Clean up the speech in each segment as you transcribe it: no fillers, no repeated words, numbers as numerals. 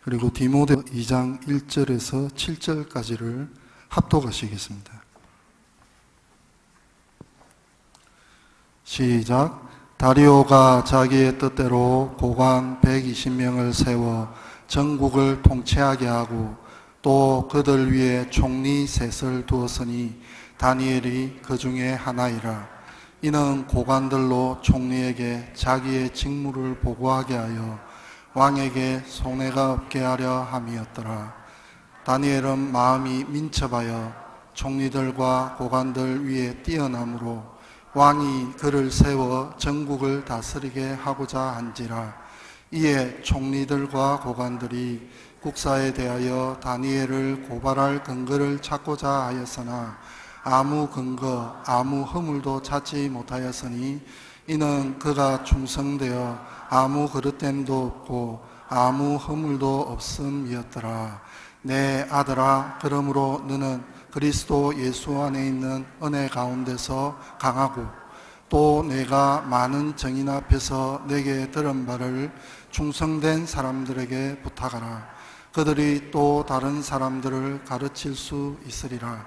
그리고 디모데 2장 1절에서 7절까지를 합독하시겠습니다. 시작. 다리오가 자기의 뜻대로 고관 120명을 세워 전국을 통치하게 하고 또 그들 위에 총리 셋을 두었으니 다니엘이 그 중에 하나이라. 이는 고관들로 총리에게 자기의 직무를 보고하게 하여 왕에게 손해가 없게 하려 함이었더라. 다니엘은 마음이 민첩하여 총리들과 고관들 위에 뛰어남으로 왕이 그를 세워 전국을 다스리게 하고자 한지라. 이에 총리들과 고관들이 국사에 대하여 다니엘을 고발할 근거를 찾고자 하였으나 아무 근거, 아무 허물도 찾지 못하였으니 이는 그가 충성되어 아무 그릇됨도 없고 아무 허물도 없음이었더라. 내 아들아, 그러므로 너는 그리스도 예수 안에 있는 은혜 가운데서 강하고 또 내가 많은 증인 앞에서 내게 들은 바를 충성된 사람들에게 부탁하라. 그들이 또 다른 사람들을 가르칠 수 있으리라.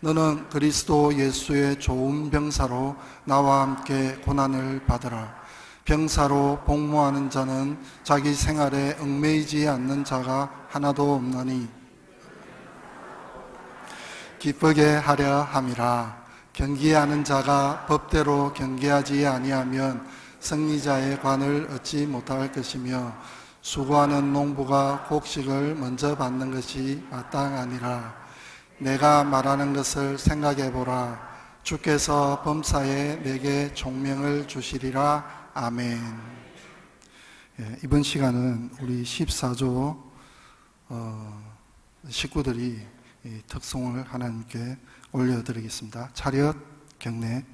너는 그리스도 예수의 좋은 병사로 나와 함께 고난을 받으라. 병사로 복무하는 자는 자기 생활에 얽매이지 않는 자가 하나도 없나니 기쁘게 하려 함이라. 경기하는 자가 법대로 경계하지 아니하면 승리자의 관을 얻지 못할 것이며 수고하는 농부가 곡식을 먼저 받는 것이 마땅하니라. 내가 말하는 것을 생각해 보라. 주께서 범사에 내게 총명을 주시리라. 아멘. 이번 시간은 우리 14조 식구들이 특송을 하나님께 올려드리겠습니다. 차렷 경례.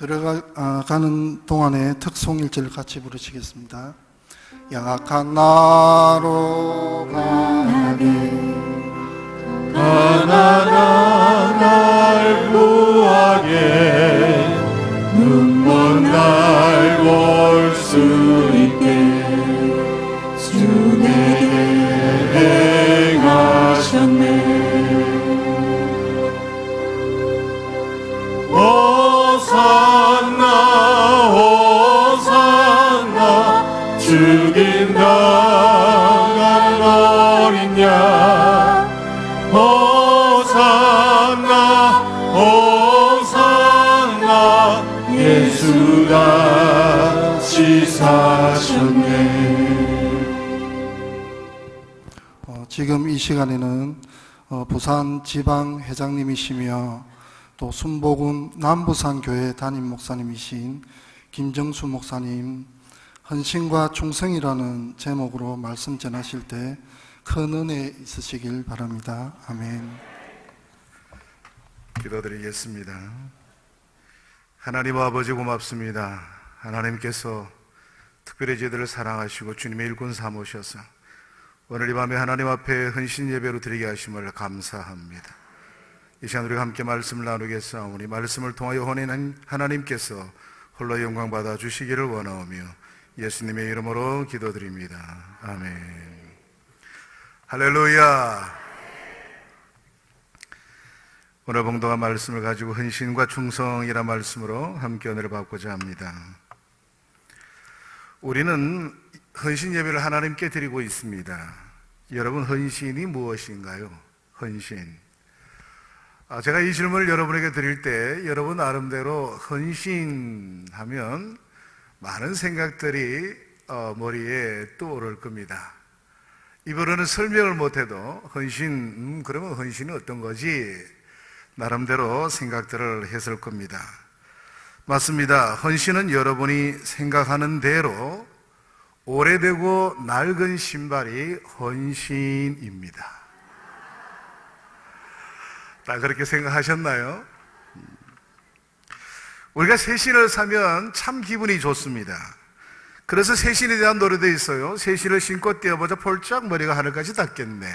들어가는 동안에 특송 1절 같이 부르시겠습니다. 약한 나로 가게 가난한 날 구하게 눈먼 날 볼 수 있게 주 내게 행하셨네. 호산나 호산나 죽인 당한 어린 양 호산나 호산나 예수같이 사셨네. 지금 이 시간에는 부산 지방 회장님이시며 또 순복음 남부산 교회 담임 목사님이신 김정수 목사님, 헌신과 충성이라는 제목으로 말씀 전하실 때 큰 은혜 있으시길 바랍니다. 아멘. 기도드리겠습니다. 하나님 아버지 고맙습니다. 하나님께서 특별히 저희들을 사랑하시고 주님의 일꾼 삼으셔서 오늘 이 밤에 하나님 앞에 헌신 예배로 드리게 하심을 감사합니다. 이 시간 우리가 함께 말씀을 나누겠사오니 말씀을 통하여 혼인한 하나님께서 홀로 영광 받아 주시기를 원하오며 예수님의 이름으로 기도드립니다. 아멘. 할렐루야. 오늘 봉독한 말씀을 가지고 헌신과 충성이란 말씀으로 함께 은혜를 받고자 합니다. 우리는 헌신 예배를 하나님께 드리고 있습니다. 여러분, 헌신이 무엇인가요? 헌신. 제가 이 질문을 여러분에게 드릴 때 여러분 나름대로 헌신하면 많은 생각들이 머리에 떠오를 겁니다. 입으로는 설명을 못해도 헌신, 그러면 헌신이 어떤 거지? 나름대로 생각들을 했을 겁니다. 맞습니다. 헌신은 여러분이 생각하는 대로 오래되고 낡은 신발이 헌신입니다. 다 그렇게 생각하셨나요? 우리가 새 신을 사면 참 기분이 좋습니다. 그래서 새 신에 대한 노래도 있어요. 새 신을 신고 뛰어보자 폴짝 머리가 하늘까지 닿겠네.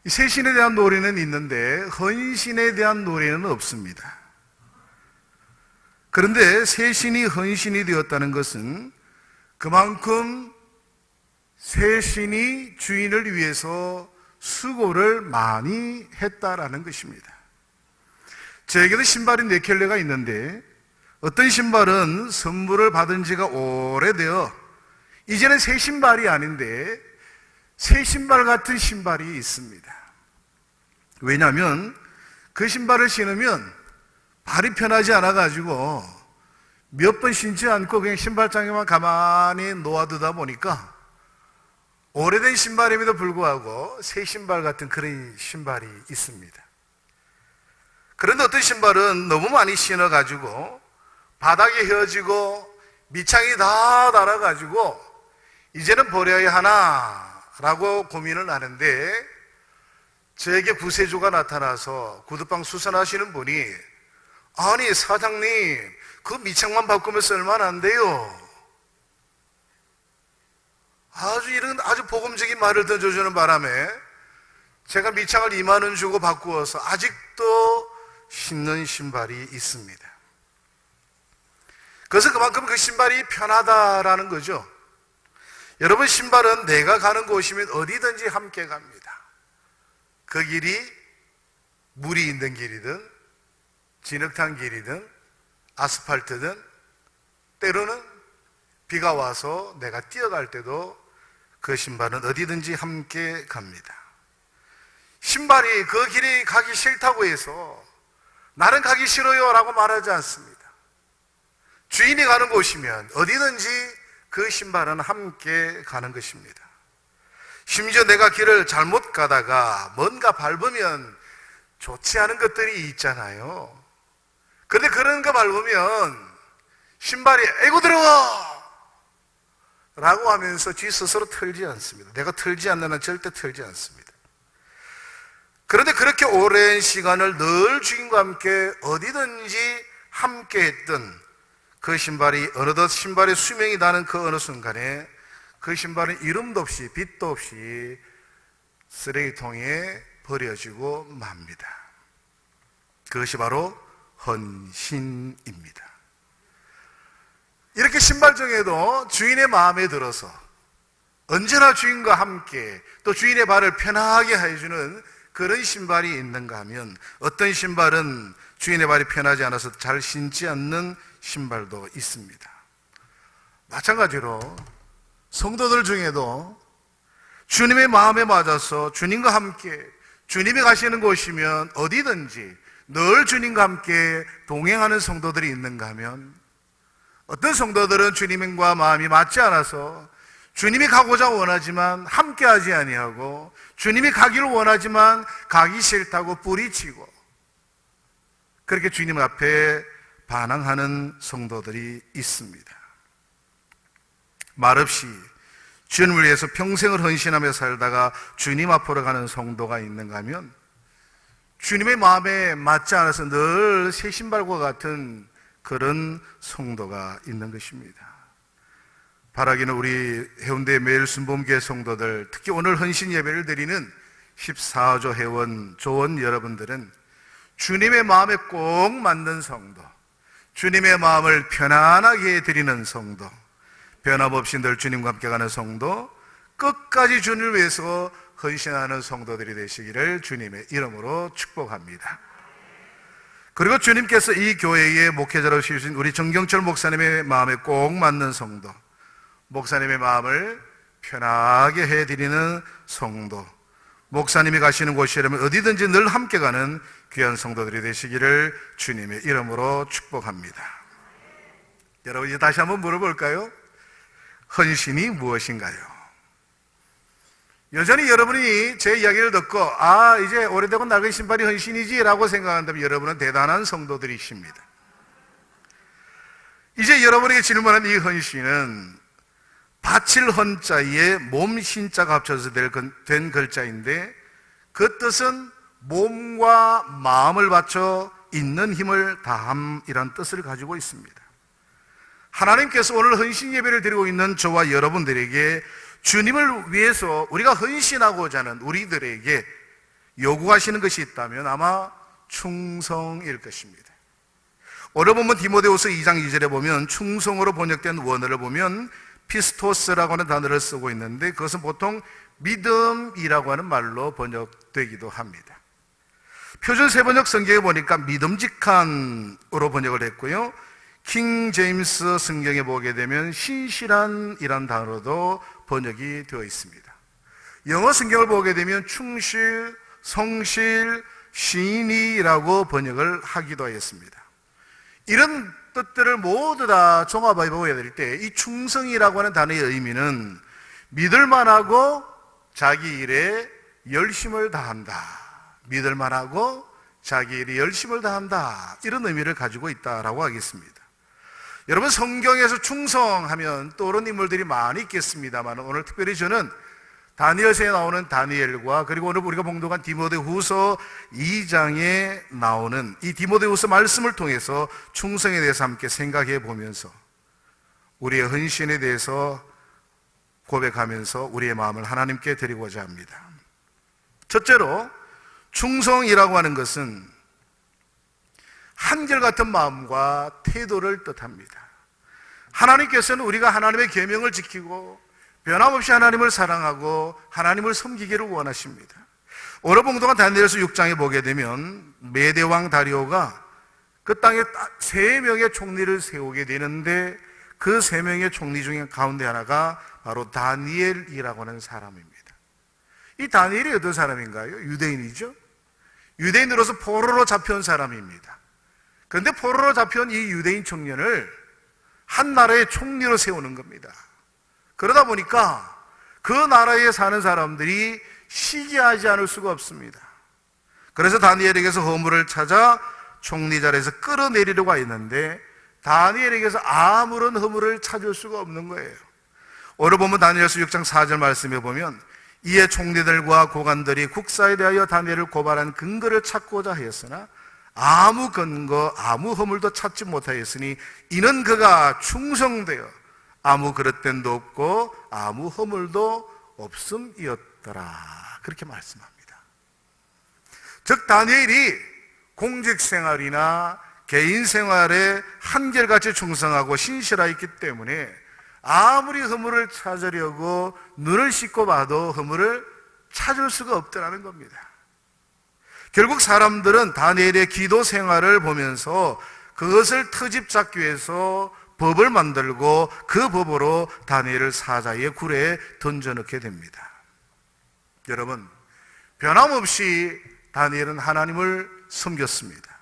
이 새 신에 대한 노래는 있는데 헌신에 대한 노래는 없습니다. 그런데 새 신이 헌신이 되었다는 것은 그만큼 새 신이 주인을 위해서 수고를 많이 했다라는 것입니다. 저에게는 신발이 4켤레가 있는데 어떤 신발은 선물을 받은 지가 오래되어 이제는 새 신발이 아닌데 새 신발 같은 신발이 있습니다. 왜냐하면 그 신발을 신으면 발이 편하지 않아가지고 몇 번 신지 않고 그냥 신발장에만 가만히 놓아두다 보니까 오래된 신발임에도 불구하고 새 신발 같은 그런 신발이 있습니다. 그런데 어떤 신발은 너무 많이 신어가지고 바닥이 휘어지고 밑창이 다 닳아가지고 이제는 버려야 하나라고 고민을 하는데 저에게 구세주가 나타나서 구두방 수선하시는 분이 아니 사장님 그 밑창만 바꾸면 쓸만한데요. 아주 복음적인 말을 던져주는 바람에 제가 밑창을 2만 원 주고 바꾸어서 아직도 신는 신발이 있습니다. 그래서 그만큼 그 신발이 편하다라는 거죠. 여러분, 신발은 내가 가는 곳이면 어디든지 함께 갑니다. 그 길이 물이 있는 길이든 진흙탕 길이든 아스팔트든 때로는 비가 와서 내가 뛰어갈 때도 그 신발은 어디든지 함께 갑니다. 신발이 그 길이 가기 싫다고 해서 나는 가기 싫어요 라고 말하지 않습니다. 주인이 가는 곳이면 어디든지 그 신발은 함께 가는 것입니다. 심지어 내가 길을 잘못 가다가 뭔가 밟으면 좋지 않은 것들이 있잖아요. 그런데 그런 거 밟으면 신발이 에고 더러워 라고 하면서 지 스스로 털지 않습니다. 내가 털지 않는 한 절대 털지 않습니다. 그런데 그렇게 오랜 시간을 늘 주인과 함께 어디든지 함께 했던 그 신발이 어느덧 신발의 수명이 다는 그 어느 순간에 그 신발은 이름도 없이 빛도 없이 쓰레기통에 버려지고 맙니다. 그것이 바로 헌신입니다. 이렇게 신발 중에도 주인의 마음에 들어서 언제나 주인과 함께 또 주인의 발을 편하게 해주는 그런 신발이 있는가 하면 어떤 신발은 주인의 발이 편하지 않아서 잘 신지 않는 신발도 있습니다. 마찬가지로 성도들 중에도 주님의 마음에 맞아서 주님과 함께 주님이 가시는 곳이면 어디든지 늘 주님과 함께 동행하는 성도들이 있는가 하면 어떤 성도들은 주님과 마음이 맞지 않아서 주님이 가고자 원하지만 함께하지 아니하고 주님이 가기를 원하지만 가기 싫다고 뿌리치고 그렇게 주님 앞에 반항하는 성도들이 있습니다. 말없이 주님을 위해서 평생을 헌신하며 살다가 주님 앞으로 가는 성도가 있는가 하면 주님의 마음에 맞지 않아서 늘 새 신발과 같은 그런 성도가 있는 것입니다. 바라기는 우리 해운대 매일순복음교회 성도들, 특히 오늘 헌신 예배를 드리는 14조 회원, 조원 여러분들은 주님의 마음에 꼭 맞는 성도, 주님의 마음을 편안하게 드리는 성도, 변함없이 늘 주님과 함께 가는 성도, 끝까지 주님을 위해서 헌신하는 성도들이 되시기를 주님의 이름으로 축복합니다. 그리고 주님께서 이 교회의 목회자로 세우신 우리 정경철 목사님의 마음에 꼭 맞는 성도, 목사님의 마음을 편하게 해드리는 성도, 목사님이 가시는 곳이라면 어디든지 늘 함께 가는 귀한 성도들이 되시기를 주님의 이름으로 축복합니다. 여러분, 이제 다시 한번 물어볼까요? 헌신이 무엇인가요? 여전히 여러분이 제 이야기를 듣고 이제 오래되고 낡은 신발이 헌신이지 라고 생각한다면 여러분은 대단한 성도들이십니다. 이제 여러분에게 질문한 이 헌신은 바칠 헌자에 몸 신자가 합쳐서 된 글자인데 그 뜻은 몸과 마음을 바쳐 있는 힘을 다함이란 뜻을 가지고 있습니다. 하나님께서 오늘 헌신 예배를 드리고 있는 저와 여러분들에게 주님을 위해서 우리가 헌신하고자 하는 우리들에게 요구하시는 것이 있다면 아마 충성일 것입니다. 오늘 본문 디모데후서 2장 2절에 보면 충성으로 번역된 원어를 보면 피스토스라고 하는 단어를 쓰고 있는데 그것은 보통 믿음이라고 하는 말로 번역되기도 합니다. 표준 세번역 성경에 보니까 믿음직한으로 번역을 했고요, 킹 제임스 성경에 보게 되면 신실한이란 단어로 번역이 되어 있습니다. 영어 성경을 보게 되면 충실, 성실, 신이라고 번역을 하기도 하였습니다. 이런 뜻들을 모두 다 종합해 보게 될 때 이 충성이라고 하는 단어의 의미는 믿을만하고 자기 일에 열심을 다한다, 믿을만하고 자기 일에 열심을 다한다, 이런 의미를 가지고 있다라고 하겠습니다. 여러분, 성경에서 충성하면 떠오르는 인물들이 많이 있겠습니다만 오늘 특별히 저는 다니엘서에 나오는 다니엘과 그리고 오늘 우리가 봉독한 디모데후서 2장에 나오는 이 디모데후서 말씀을 통해서 충성에 대해서 함께 생각해 보면서 우리의 헌신에 대해서 고백하면서 우리의 마음을 하나님께 드리고자 합니다. 첫째로 충성이라고 하는 것은 한결같은 마음과 태도를 뜻합니다. 하나님께서는 우리가 하나님의 계명을 지키고 변함없이 하나님을 사랑하고 하나님을 섬기기를 원하십니다. 오늘 봉독한 다니엘서 6장에 보게 되면 메대왕 다리오가 그 땅에 3명의 총리를 세우게 되는데 그 3명의 총리 중에 가운데 하나가 바로 다니엘이라고 하는 사람입니다. 이 다니엘이 어떤 사람인가요? 유대인이죠. 유대인으로서 포로로 잡혀온 사람입니다. 그런데 포로로 잡혀온 이 유대인 청년을 한 나라의 총리로 세우는 겁니다. 그러다 보니까 그 나라에 사는 사람들이 시기하지 않을 수가 없습니다. 그래서 다니엘에게서 허물을 찾아 총리 자리에서 끌어내리려고 했는데 다니엘에게서 아무런 허물을 찾을 수가 없는 거예요. 오늘 보면 다니엘서 6장 4절 말씀에 보면 이에 총리들과 고관들이 국사에 대하여 다니엘을 고발한 근거를 찾고자 하였으나 아무 근거 아무 허물도 찾지 못하였으니 이는 그가 충성되어 아무 그릇됨도 없고 아무 허물도 없음이었더라. 그렇게 말씀합니다. 즉 다니엘이 공직 생활이나 개인 생활에 한결같이 충성하고 신실하였기 때문에 아무리 허물을 찾으려고 눈을 씻고 봐도 허물을 찾을 수가 없더라는 겁니다. 결국 사람들은 다니엘의 기도 생활을 보면서 그것을 트집 잡기 위해서 법을 만들고 그 법으로 다니엘을 사자의 굴에 던져넣게 됩니다. 여러분, 변함없이 다니엘은 하나님을 섬겼습니다.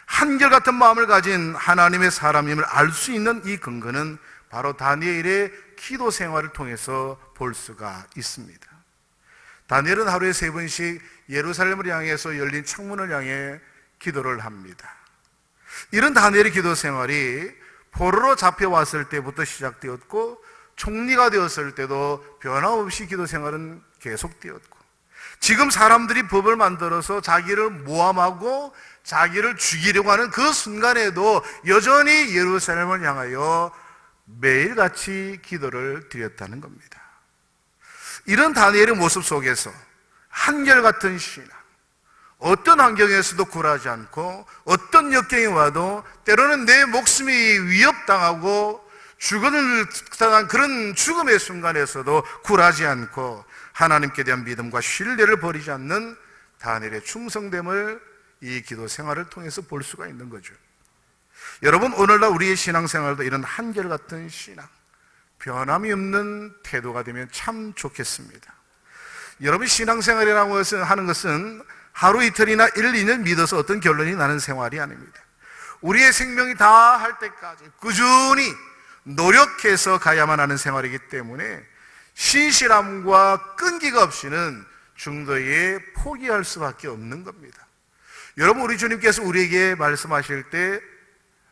한결같은 마음을 가진 하나님의 사람임을 알 수 있는 이 근거는 바로 다니엘의 기도 생활을 통해서 볼 수가 있습니다. 다니엘은 하루에 3번씩 예루살렘을 향해서 열린 창문을 향해 기도를 합니다. 이런 다니엘의 기도 생활이 포로로 잡혀왔을 때부터 시작되었고 총리가 되었을 때도 변함없이 기도 생활은 계속되었고 지금 사람들이 법을 만들어서 자기를 모함하고 자기를 죽이려고 하는 그 순간에도 여전히 예루살렘을 향하여 매일같이 기도를 드렸다는 겁니다. 이런 다니엘의 모습 속에서 한결같은 신앙, 어떤 환경에서도 굴하지 않고 어떤 역경이 와도 때로는 내 목숨이 위협당하고 죽음을 당한 그런 죽음의 순간에서도 굴하지 않고 하나님께 대한 믿음과 신뢰를 버리지 않는 다니엘의 충성됨을 이 기도 생활을 통해서 볼 수가 있는 거죠. 여러분, 오늘날 우리의 신앙생활도 이런 한결같은 신앙, 변함이 없는 태도가 되면 참 좋겠습니다. 여러분, 신앙생활이라고 하는 것은 하루 이틀이나 1, 2년 믿어서 어떤 결론이 나는 생활이 아닙니다. 우리의 생명이 다할 때까지 꾸준히 노력해서 가야만 하는 생활이기 때문에 신실함과 끈기가 없이는 중도에 포기할 수밖에 없는 겁니다. 여러분, 우리 주님께서 우리에게 말씀하실 때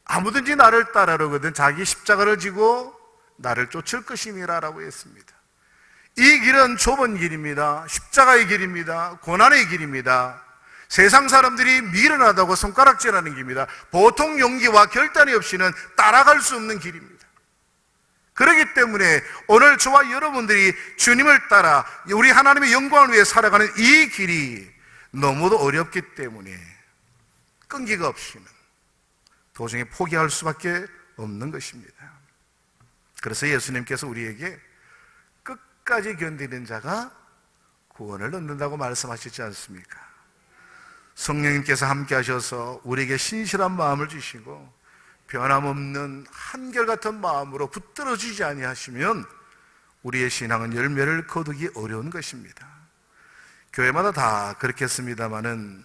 아무든지 나를 따르거든 자기 십자가를 지고 나를 쫓을 것임이라 라고 했습니다. 이 길은 좁은 길입니다. 십자가의 길입니다. 고난의 길입니다. 세상 사람들이 미련하다고 손가락질하는 길입니다. 보통 용기와 결단이 없이는 따라갈 수 없는 길입니다. 그렇기 때문에 오늘 저와 여러분들이 주님을 따라 우리 하나님의 영광을 위해 살아가는 이 길이 너무도 어렵기 때문에 끈기가 없이는 도중에 포기할 수밖에 없는 것입니다. 그래서 예수님께서 우리에게 끝까지 견디는 자가 구원을 얻는다고 말씀하시지 않습니까? 성령님께서 함께 하셔서 우리에게 신실한 마음을 주시고 변함없는 한결같은 마음으로 붙들어주지 아니하시면 우리의 신앙은 열매를 거두기 어려운 것입니다. 교회마다 다 그렇겠습니다마는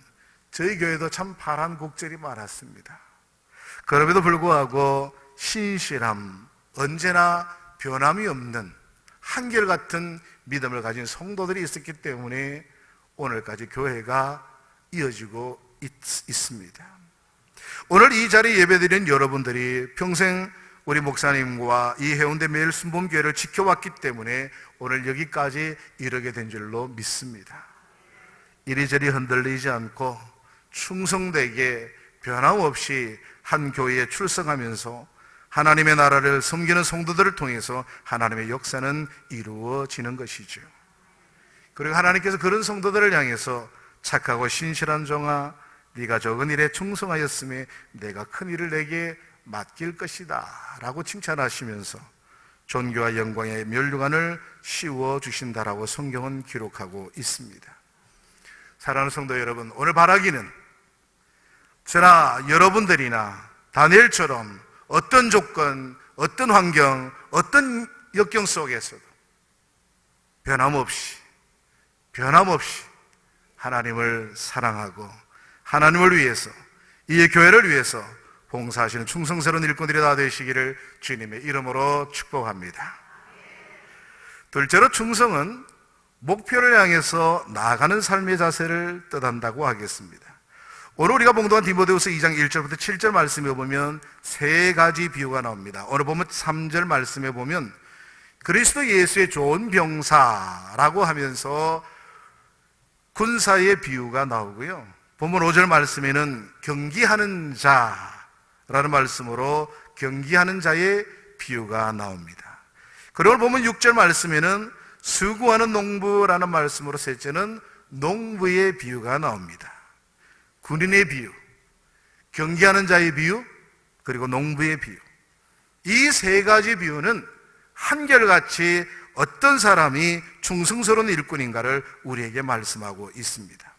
저희 교회도 참 파란곡절이 많았습니다. 그럼에도 불구하고 신실함, 언제나 변함이 없는 한결같은 믿음을 가진 성도들이 있었기 때문에 오늘까지 교회가 이어지고 있습니다. 오늘 이 자리에 예배드린 여러분들이 평생 우리 목사님과 이 해운대 매일 순복음교회를 지켜왔기 때문에 오늘 여기까지 이르게 된 줄로 믿습니다. 이리저리 흔들리지 않고 충성되게 변함없이 한 교회에 출석하면서 하나님의 나라를 섬기는 성도들을 통해서 하나님의 역사는 이루어지는 것이죠. 그리고 하나님께서 그런 성도들을 향해서 착하고 신실한 종아, 네가 적은 일에 충성하였음에 내가 큰 일을 내게 맡길 것이다 라고 칭찬하시면서 존귀와 영광의 면류관을 씌워 주신다라고 성경은 기록하고 있습니다. 사랑하는 성도 여러분, 오늘 바라기는 저나 여러분들이나 다니엘처럼 어떤 조건, 어떤 환경, 어떤 역경 속에서도 변함없이 하나님을 사랑하고 하나님을 위해서, 이 교회를 위해서 봉사하시는 충성스러운 일꾼들이 다 되시기를 주님의 이름으로 축복합니다. 둘째로 충성은 목표를 향해서 나아가는 삶의 자세를 뜻한다고 하겠습니다. 오늘 우리가 봉독한 디모데후서 2장 1절부터 7절 말씀에 보면 세 가지 비유가 나옵니다. 오늘 보면 3절 말씀에 보면 그리스도 예수의 좋은 병사라고 하면서 군사의 비유가 나오고요. 본문 5절 말씀에는 경기하는 자라는 말씀으로 경기하는 자의 비유가 나옵니다. 그리고 본문 6절 말씀에는 수고하는 농부라는 말씀으로 셋째는 농부의 비유가 나옵니다. 군인의 비유, 경기하는 자의 비유, 그리고 농부의 비유. 이 세 가지 비유는 한결같이 어떤 사람이 충성스러운 일꾼인가를 우리에게 말씀하고 있습니다.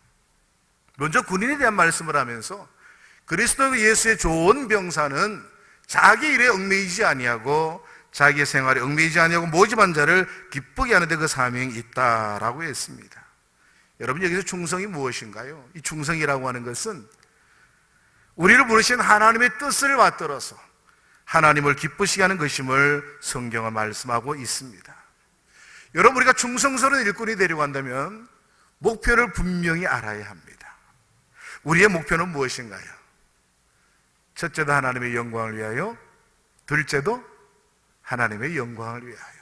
먼저 군인에 대한 말씀을 하면서 그리스도 예수의 좋은 병사는 자기 일에 얽매이지 아니하고 자기의 생활에 얽매이지 아니하고 모집한 자를 기쁘게 하는 데 그 사명이 있다라고 했습니다. 여러분, 여기서 충성이 무엇인가요? 이 충성이라고 하는 것은 우리를 부르신 하나님의 뜻을 받들어서 하나님을 기쁘시게 하는 것임을 성경은 말씀하고 있습니다. 여러분, 우리가 충성스러운 일꾼이 되려고 한다면 목표를 분명히 알아야 합니다. 우리의 목표는 무엇인가요? 첫째도 하나님의 영광을 위하여, 둘째도 하나님의 영광을 위하여,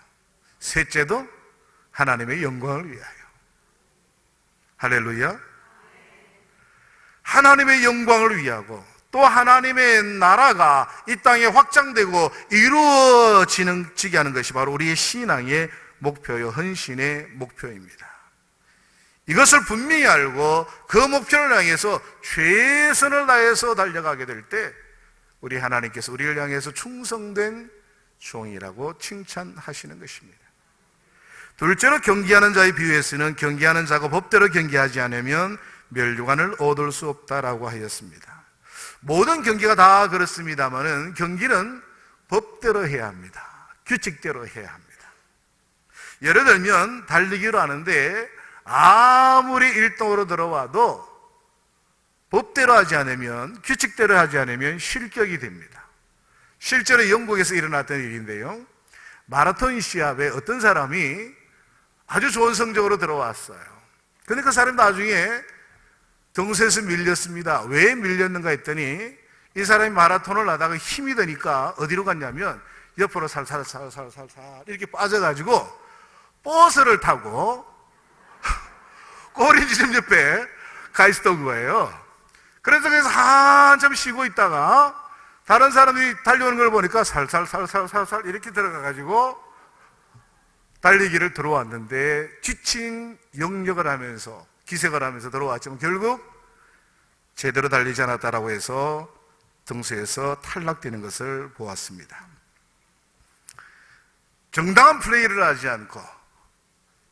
셋째도 하나님의 영광을 위하여. 할렐루야. 하나님의 영광을 위하고 또 하나님의 나라가 이 땅에 확장되고 이루어지게 하는 것이 바로 우리의 신앙의 목표요, 헌신의 목표입니다. 이것을 분명히 알고 그 목표를 향해서 최선을 다해서 달려가게 될 때 우리 하나님께서 우리를 향해서 충성된 종이라고 칭찬하시는 것입니다. 둘째로 경기하는 자의 비유에서는 경기하는 자가 법대로 경기하지 않으면 멸류관을 얻을 수 없다라고 하였습니다. 모든 경기가 다 그렇습니다만은 경기는 법대로 해야 합니다. 규칙대로 해야 합니다. 예를 들면 달리기로 하는데 아무리 1등으로 들어와도 법대로 하지 않으면, 규칙대로 하지 않으면 실격이 됩니다. 실제로 영국에서 일어났던 일인데요, 마라톤 시합에 어떤 사람이 아주 좋은 성적으로 들어왔어요. 그런데 그 사람이 나중에 등수에서 밀렸습니다. 왜 밀렸는가 했더니 이 사람이 마라톤을 하다가 힘이 드니까 어디로 갔냐면 옆으로 살살살살살살 이렇게 빠져가지고 버스를 타고 꼬리지점 옆에 가 있었던 거예요. 그래서 거기서 한참 쉬고 있다가 다른 사람이 달려오는 걸 보니까 살살살살살살 이렇게 들어가가지고 달리기를 들어왔는데 지친 영역을 하면서 기색을 하면서 들어왔지만 결국 제대로 달리지 않았다라고 해서 등수에서 탈락되는 것을 보았습니다. 정당한 플레이를 하지 않고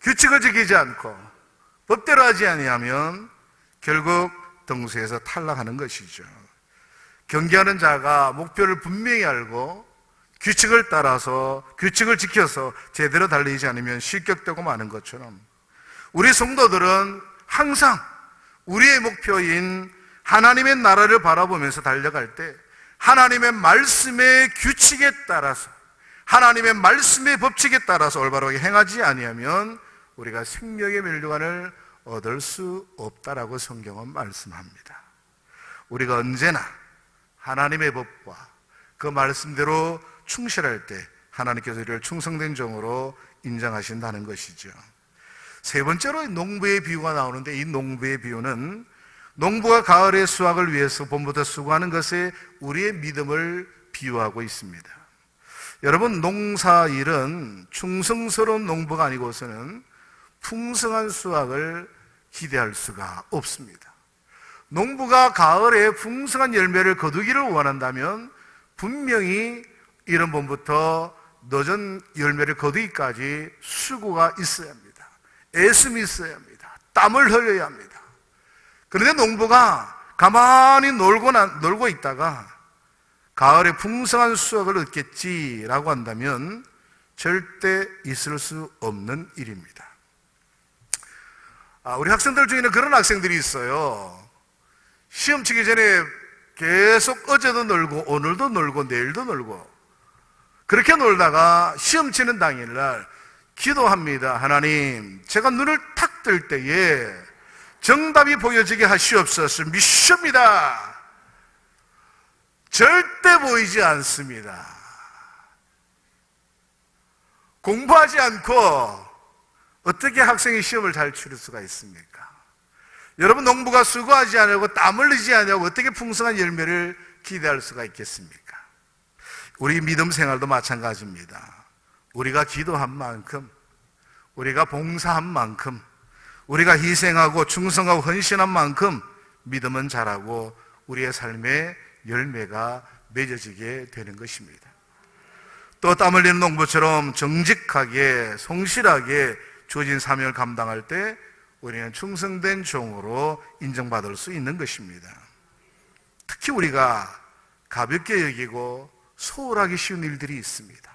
규칙을 지키지 않고 법대로 하지 아니하면 결국 등수에서 탈락하는 것이죠. 경기하는 자가 목표를 분명히 알고 규칙을 따라서 규칙을 지켜서 제대로 달리지 않으면 실격되고 마는 것처럼 우리 성도들은 항상 우리의 목표인 하나님의 나라를 바라보면서 달려갈 때 하나님의 말씀의 규칙에 따라서 하나님의 말씀의 법칙에 따라서 올바르게 행하지 아니하면 우리가 생명의 멸류관을 얻을 수 없다라고 성경은 말씀합니다. 우리가 언제나 하나님의 법과 그 말씀대로 충실할 때 하나님께서 우리를 충성된 종으로 인정하신다는 것이죠. 세 번째로 농부의 비유가 나오는데 이 농부의 비유는 농부가 가을의 수확을 위해서 봄부터 수고하는 것에 우리의 믿음을 비유하고 있습니다. 여러분, 농사일은 충성스러운 농부가 아니고서는 풍성한 수확을 기대할 수가 없습니다. 농부가 가을에 풍성한 열매를 거두기를 원한다면 분명히 이른 봄부터 늦은 열매를 거두기까지 수고가 있어야 합니다. 애씀이 있어야 합니다. 땀을 흘려야 합니다. 그런데 농부가 가만히 놀고 있다가 가을에 풍성한 수확을 얻겠지라고 한다면 절대 있을 수 없는 일입니다. 우리 학생들 중에는 그런 학생들이 있어요. 시험 치기 전에 계속 어제도 놀고 오늘도 놀고 내일도 놀고 그렇게 놀다가 시험 치는 당일날 기도합니다. 하나님, 제가 눈을 탁 뜰 때에 정답이 보여지게 하시옵소서. 미션입니다. 절대 보이지 않습니다. 공부하지 않고 어떻게 학생이 시험을 잘 치를 수가 있습니까? 여러분, 농부가 수고하지 않으고 땀 흘리지 않으고 어떻게 풍성한 열매를 기대할 수가 있겠습니까? 우리 믿음 생활도 마찬가지입니다. 우리가 기도한 만큼, 우리가 봉사한 만큼, 우리가 희생하고 충성하고 헌신한 만큼 믿음은 자라고 우리의 삶의 열매가 맺어지게 되는 것입니다. 또 땀 흘리는 농부처럼 정직하게 성실하게 주어진 사명을 감당할 때 우리는 충성된 종으로 인정받을 수 있는 것입니다. 특히 우리가 가볍게 여기고 소홀하기 쉬운 일들이 있습니다.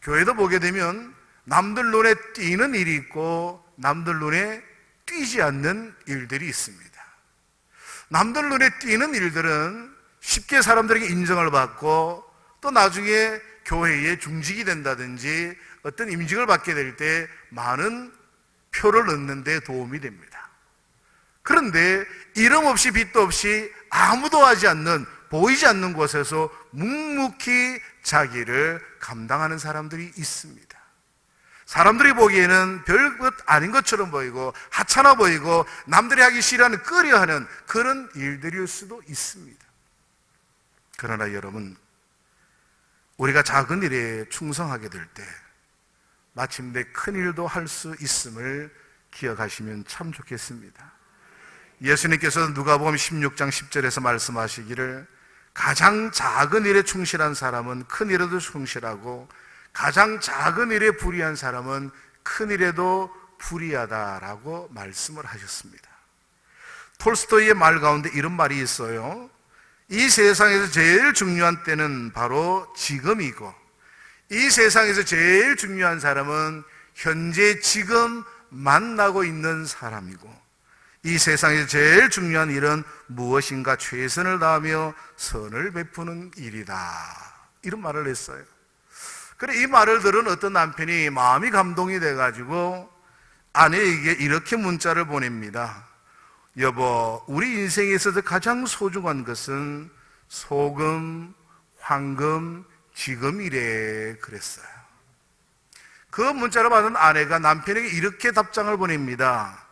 교회도 보게 되면 남들 눈에 띄는 일이 있고 남들 눈에 띄지 않는 일들이 있습니다. 남들 눈에 띄는 일들은 쉽게 사람들에게 인정을 받고 또 나중에 교회에 중직이 된다든지 어떤 임직을 받게 될 때 많은 표를 얻는 데 도움이 됩니다. 그런데 이름 없이 빚도 없이 아무도 하지 않는, 보이지 않는 곳에서 묵묵히 자기를 감당하는 사람들이 있습니다. 사람들이 보기에는 별것 아닌 것처럼 보이고 하찮아 보이고 남들이 하기 싫어하는, 꺼려하는 그런 일들일 수도 있습니다. 그러나 여러분, 우리가 작은 일에 충성하게 될 때 마침내 큰 일도 할 수 있음을 기억하시면 참 좋겠습니다. 예수님께서 누가복음 16장 10절에서 말씀하시기를 가장 작은 일에 충실한 사람은 큰 일에도 충실하고 가장 작은 일에 불의한 사람은 큰 일에도 불의하다라고 말씀을 하셨습니다. 톨스토이의 말 가운데 이런 말이 있어요. 이 세상에서 제일 중요한 때는 바로 지금이고 이 세상에서 제일 중요한 사람은 현재 지금 만나고 있는 사람이고 이 세상에서 제일 중요한 일은 무엇인가 최선을 다하며 선을 베푸는 일이다. 이런 말을 했어요. 그래, 이 말을 들은 어떤 남편이 마음이 감동이 돼가지고 아내에게 이렇게 문자를 보냅니다. 여보, 우리 인생에 있어서 가장 소중한 것은 소금, 황금, 지금이래 그랬어요. 그 문자를 받은 아내가 남편에게 이렇게 답장을 보냅니다.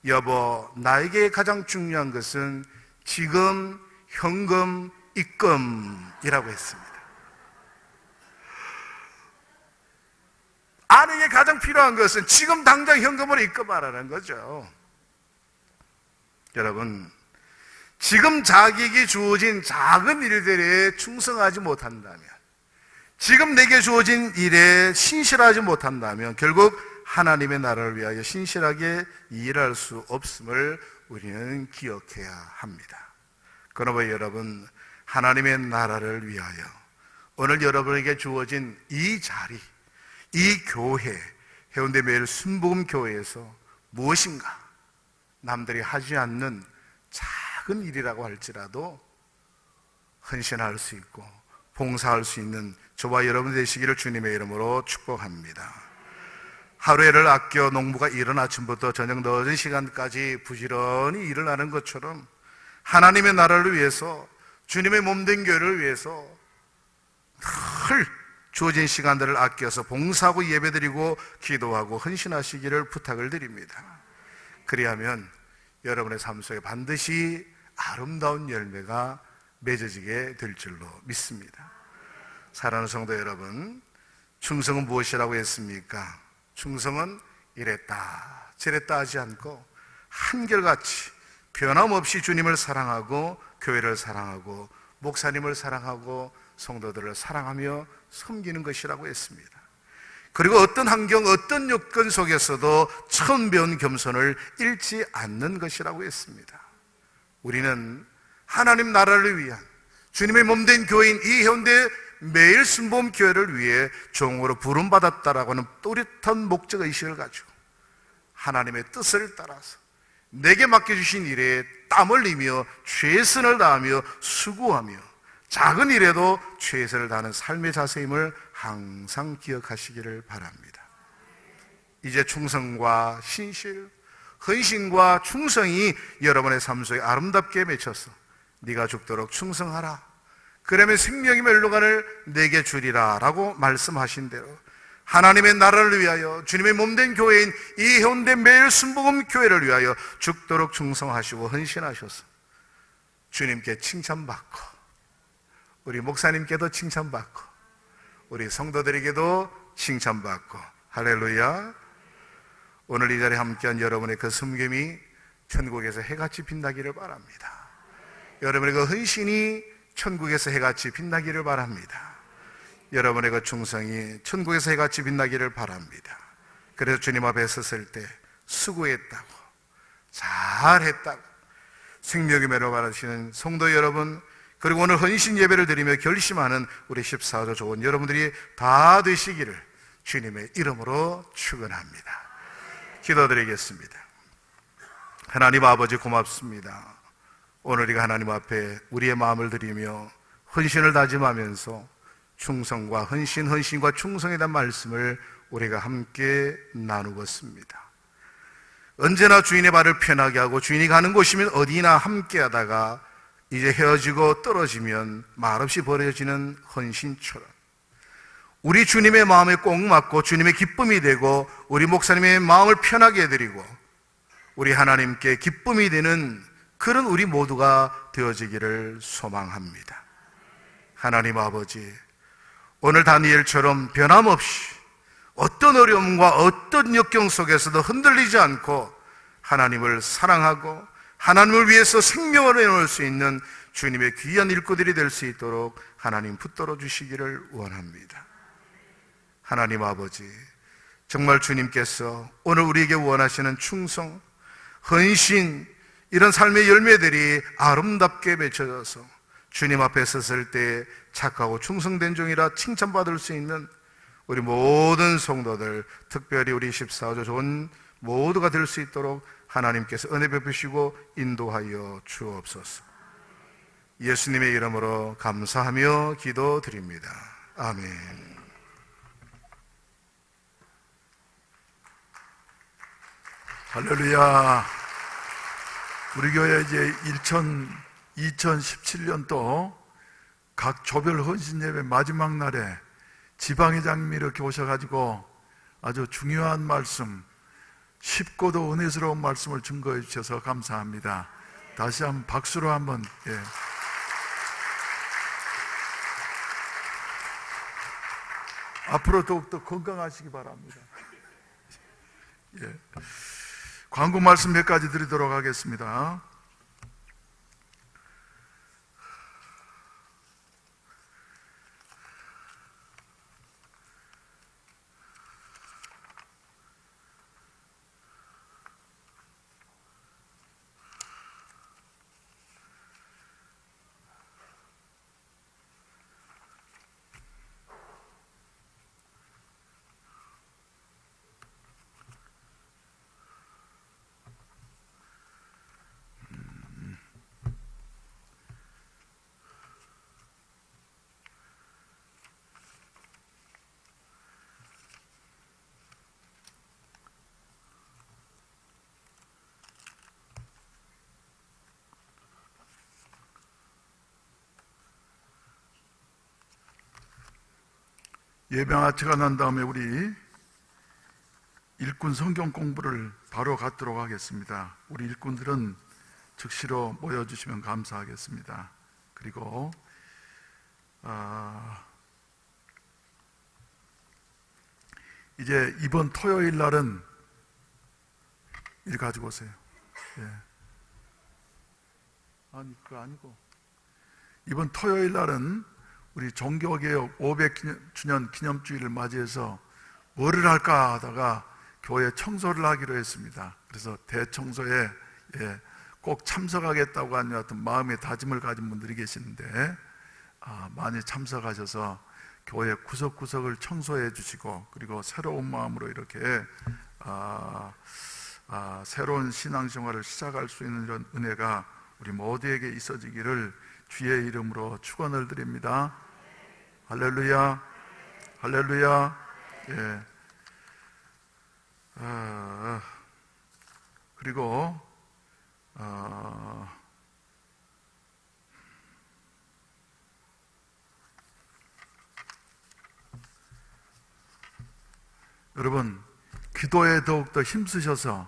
여보, 나에게 가장 중요한 것은 지금, 현금, 입금이라고 했습니다. 아내에게 가장 필요한 것은 지금 당장 현금으로 입금하라는 거죠. 여러분, 지금 자기에게 주어진 작은 일들에 충성하지 못한다면, 지금 내게 주어진 일에 신실하지 못한다면 결국 하나님의 나라를 위하여 신실하게 일할 수 없음을 우리는 기억해야 합니다. 그러므로 여러분, 하나님의 나라를 위하여 오늘 여러분에게 주어진 이 자리, 이 교회, 해운대 매일 순복음 교회에서 무엇인가 남들이 하지 않는 작은 일이라고 할지라도 헌신할 수 있고 봉사할 수 있는 저와 여러분 되시기를 주님의 이름으로 축복합니다. 하루에를 아껴 농부가 이른 아침부터 저녁 늦은 시간까지 부지런히 일을 하는 것처럼 하나님의 나라를 위해서, 주님의 몸된 교회를 위해서 늘 주어진 시간들을 아껴서 봉사하고 예배드리고 기도하고 헌신하시기를 부탁을 드립니다. 그리하면 여러분의 삶 속에 반드시 아름다운 열매가 맺어지게 될 줄로 믿습니다. 사랑하는 성도 여러분, 충성은 무엇이라고 했습니까? 충성은 이랬다 저랬다 하지 않고 한결같이 변함없이 주님을 사랑하고 교회를 사랑하고 목사님을 사랑하고 성도들을 사랑하며 섬기는 것이라고 했습니다. 그리고 어떤 환경, 어떤 요건 속에서도 처음 배운 겸손을 잃지 않는 것이라고 했습니다. 우리는 하나님 나라를 위한 주님의 몸된 교회인 이 해운대 매일 순복음 교회를 위해 종으로 부름받았다라고 하는 또렷한 목적의식을 가지고 하나님의 뜻을 따라서 내게 맡겨주신 일에 땀 흘리며 최선을 다하며 수고하며 작은 일에도 최선을 다하는 삶의 자세임을 항상 기억하시기를 바랍니다. 이제 충성과 신실, 헌신과 충성이 여러분의 삶 속에 아름답게 맺혀서 네가 죽도록 충성하라, 그러면 생명이 멸로간을 내게 주리라 라고 말씀하신 대로 하나님의 나라를 위하여 주님의 몸된 교회인 이 해운대 매일 순복음 교회를 위하여 죽도록 충성하시고 헌신하셔서 주님께 칭찬받고 우리 목사님께도 칭찬받고 우리 성도들에게도 칭찬받고 할렐루야. 오늘 이 자리에 함께한 여러분의 그 섬김이 천국에서 해같이 빛나기를 바랍니다. 여러분의 그 헌신이 천국에서 해같이 빛나기를 바랍니다. 여러분의 그 충성이 천국에서 해같이 빛나기를 바랍니다. 그래서 주님 앞에 섰을 때 수고했다고, 잘했다고 생명의 매로 말하시는 성도 여러분, 그리고 오늘 헌신 예배를 드리며 결심하는 우리 14조 좋은 여러분들이 다 되시기를 주님의 이름으로 축원합니다. 기도드리겠습니다. 하나님 아버지 고맙습니다. 오늘 우리가 하나님 앞에 우리의 마음을 드리며 헌신을 다짐하면서 충성과 헌신, 헌신과 충성에 대한 말씀을 우리가 함께 나누었습니다. 언제나 주인의 발을 편하게 하고 주인이 가는 곳이면 어디나 함께 하다가 이제 헤어지고 떨어지면 말없이 버려지는 헌신처럼 우리 주님의 마음에 꼭 맞고 주님의 기쁨이 되고 우리 목사님의 마음을 편하게 해드리고 우리 하나님께 기쁨이 되는 그런 우리 모두가 되어지기를 소망합니다. 하나님 아버지, 오늘 다니엘처럼 변함없이 어떤 어려움과 어떤 역경 속에서도 흔들리지 않고 하나님을 사랑하고 하나님을 위해서 생명을 내놓을 수 있는 주님의 귀한 일꾼들이 될 수 있도록 하나님 붙들어 주시기를 원합니다. 하나님 아버지, 정말 주님께서 오늘 우리에게 원하시는 충성, 헌신, 이런 삶의 열매들이 아름답게 맺혀져서 주님 앞에 섰을 때 착하고 충성된 종이라 칭찬받을 수 있는 우리 모든 성도들, 특별히 우리 14조 좋은 모두가 될 수 있도록 하나님께서 은혜 베푸시고 인도하여 주옵소서. 예수님의 이름으로 감사하며 기도드립니다. 아멘. 할렐루야. 우리 교회 이제 2017년도 각 조별 헌신 예배 마지막 날에 지방회장님이 이렇게 오셔가지고 아주 중요한 말씀, 쉽고도 은혜스러운 말씀을 증거해 주셔서 감사합니다. 다시 한번 박수로 한번. 앞으로 더욱더 건강하시기 바랍니다. 광고 말씀 몇 가지 드리도록 하겠습니다. 예배 아치가 난 다음에 우리 일꾼 성경 공부를 바로 갖도록 하겠습니다. 우리 일꾼들은 즉시로 모여주시면 감사하겠습니다. 그리고 이제 이번 토요일 날은 일 가지고 오세요. 아니 그거 아니고 이번 토요일 날은 우리 종교개혁 500주년 기념주의를 맞이해서 뭐를 할까 하다가 교회 청소를 하기로 했습니다. 그래서 대청소에 꼭 참석하겠다고 하는 어떤 마음의 다짐을 가진 분들이 계시는데 많이 참석하셔서 교회 구석구석을 청소해 주시고 그리고 새로운 마음으로 이렇게 새로운 신앙생활을 시작할 수 있는 이런 은혜가 우리 모두에게 있어지기를 주의 이름으로 축원을 드립니다. 할렐루야, 할렐루야. 그리고 여러분, 기도에 더욱더 힘쓰셔서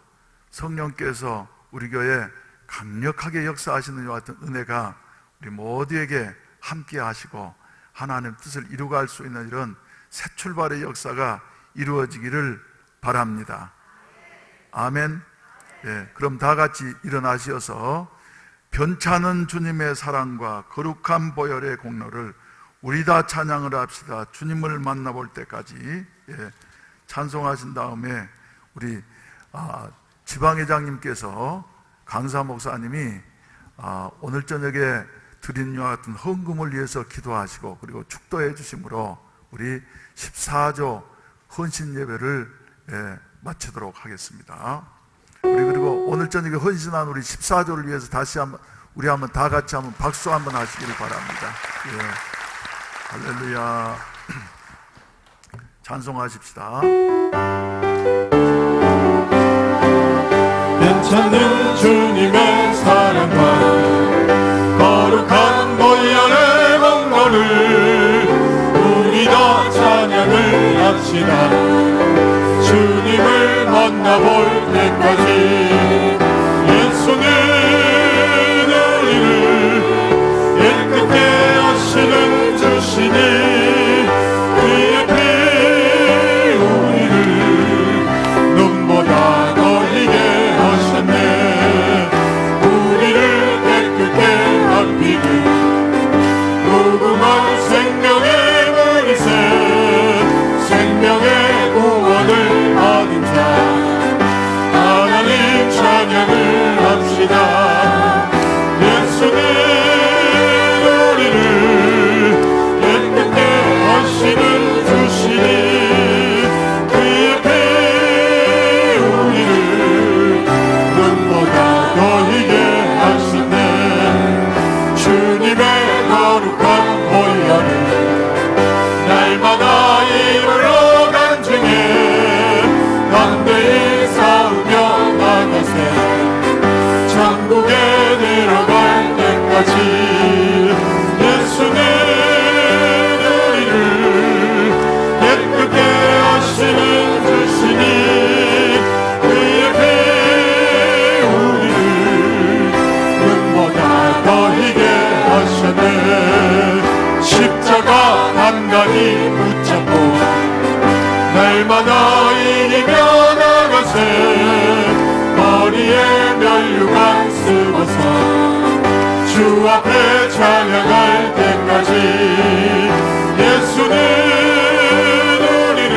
성령께서 우리 교회에 강력하게 역사하시는 이와 같은 은혜가 우리 모두에게 함께 하시고 하나님의 뜻을 이루어갈 수 있는 이런 새 출발의 역사가 이루어지기를 바랍니다. 아멘. 예, 그럼 다 같이 일어나시어서 변찮은 주님의 사랑과 거룩한 보혈의 공로를 우리 다 찬양을 합시다. 주님을 만나볼 때까지. 예, 찬송하신 다음에 우리 지방회장님께서 강사 목사님이 오늘 저녁에 드린 이와 같은 헌금을 위해서 기도하시고 그리고 축도해 주심으로 우리 14조 헌신 예배를 마치도록 하겠습니다. 우리 그리고 오늘 저녁에 헌신한 우리 14조를 위해서 다시 한번 우리 한번 다 같이 한번 박수 한번 하시기를 바랍니다. 예. 할렐루야. 찬송하십시다. 괜찮는 주님의 사랑과 거룩한 보혈의 공로를 우리 다 찬양을 합시다. 주님을 만나볼 때까지 예수는 우리를 깨끗게 하시는 주시니 그의 피 우리를 눈보다 더 희게 하셨네. 우리를 깨끗게 한 피는 무궁한 생명의 머리새 생명의 구원을 받은 자 하나님 찬양을 합시다. 예수는 우리를 깨끗게 하시는 주시니 그의 피 우리를 눈보다 더 희게 하시네. 주님의 거룩한 보혈을 날마다 입으로 간증해 담대히 싸우며 나가세 천국에 들어갈 때까지 예수는 우리를 깨끗게 하시는 주시니 그의 피 우리를 눈보다 더 희게 하셨네. 십자가 단단히 붙잡고 날마다 이기며 나가세 머리에 면류관 쓰고서 주 앞에 찬양할 때까지 예수는 우리를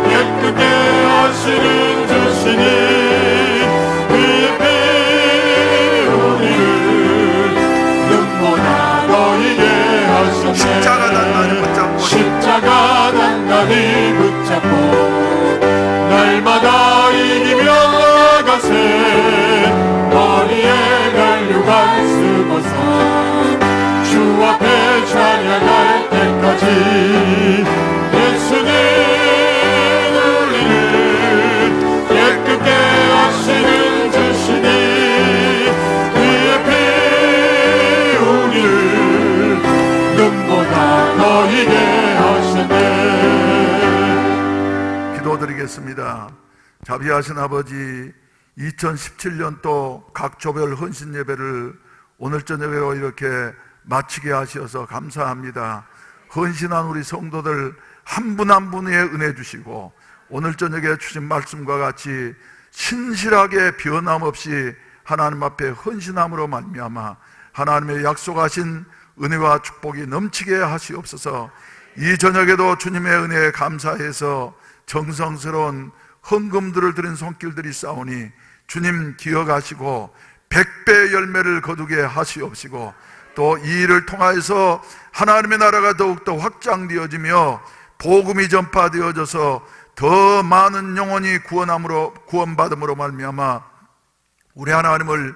깨끗게 하시는 주시니 그의 피 우리를 눈보다 더 희게 하셨네. 십자가 단단히 붙잡고 십자가 단단히 붙잡고 날마다 이기며 나가세 머리에 면류관 쓰고서 주 앞에 찬양할 때까지 예수는 우리를 깨끗게 하시는 주시니 그의 피 우리를 눈보다 더 희게 하셨네. 기도드리겠습니다. 자비하신 아버지, 2017년도 각 조별 헌신 예배를 오늘 저녁에 이렇게 마치게 하셔서 감사합니다. 헌신한 우리 성도들 한 분 한 분에 은혜 주시고 오늘 저녁에 주신 말씀과 같이 신실하게 변함없이 하나님 앞에 헌신함으로 말미암아 하나님의 약속하신 은혜와 축복이 넘치게 하시옵소서. 이 저녁에도 주님의 은혜에 감사해서 정성스러운 헌금들을 드린 손길들이 싸우니 주님 기억하시고 100배 열매를 거두게 하시옵시고 또 이 일을 통하여서 하나님의 나라가 더욱더 확장되어지며 복음이 전파되어져서 더 많은 영혼이 구원받음으로 말미암아 우리 하나님을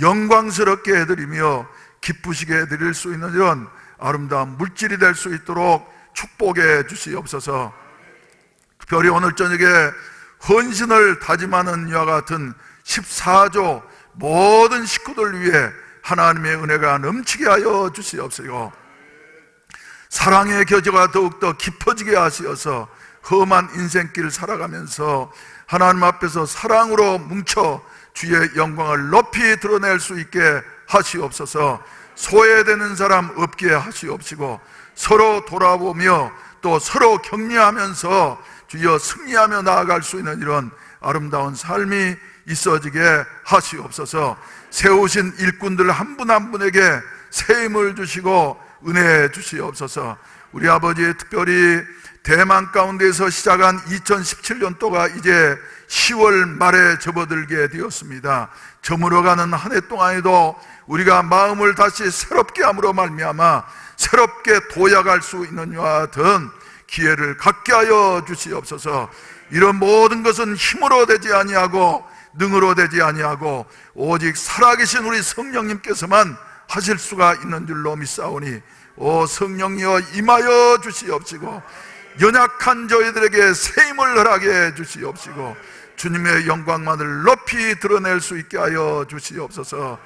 영광스럽게 해드리며 기쁘시게 해드릴 수 있는 이런 아름다운 물질이 될 수 있도록 축복해 주시옵소서. 특별히 오늘 저녁에 헌신을 다짐하는 이와 같은 14조 모든 식구들 위해 하나님의 은혜가 넘치게 하여 주시옵소서. 사랑의 교제가 더욱더 깊어지게 하시어서 험한 인생길 살아가면서 하나님 앞에서 사랑으로 뭉쳐 주의 영광을 높이 드러낼 수 있게 하시옵소서. 소외되는 사람 없게 하시옵시고 서로 돌아보며 또 서로 격려하면서 주여 승리하며 나아갈 수 있는 이런 아름다운 삶이 있어지게 하시옵소서. 세우신 일꾼들 한 분 한 분에게 새 힘을 주시고 은혜 주시옵소서. 우리 아버지, 특별히 대만 가운데서 시작한 2017년도가 이제 10월 말에 접어들게 되었습니다. 저물어가는 한 해 동안에도 우리가 마음을 다시 새롭게 함으로 말미암아 새롭게 도약할 수 있는 이와 같은 기회를 갖게 하여 주시옵소서. 이런 모든 것은 힘으로 되지 아니하고 능으로 되지 아니하고 오직 살아계신 우리 성령님께서만 하실 수가 있는 줄로 믿사오니 오 성령이여 임하여 주시옵시고 연약한 저희들에게 새 힘을 허락해 주시옵시고 주님의 영광만을 높이 드러낼 수 있게 하여 주시옵소서.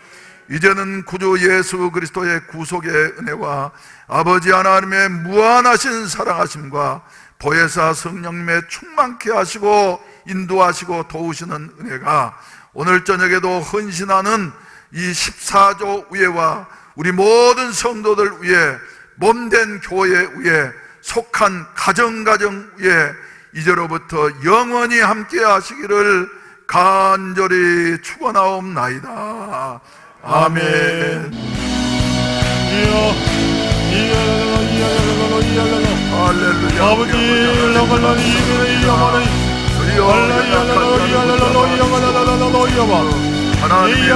이제는 구주 예수 그리스도의 구속의 은혜와 아버지 하나님의 무한하신 사랑하심과 보혜사 성령님의 충만케 하시고 인도하시고 도우시는 은혜가 오늘 저녁에도 헌신하는 이 14조 의회와 우리 모든 성도들 위해 몸된 교회 위에 속한 가정 위에 이제로부터 영원히 함께 하시기를 간절히 축원하옵나이다. 아멘. 할렐루야. 아버지 하나님의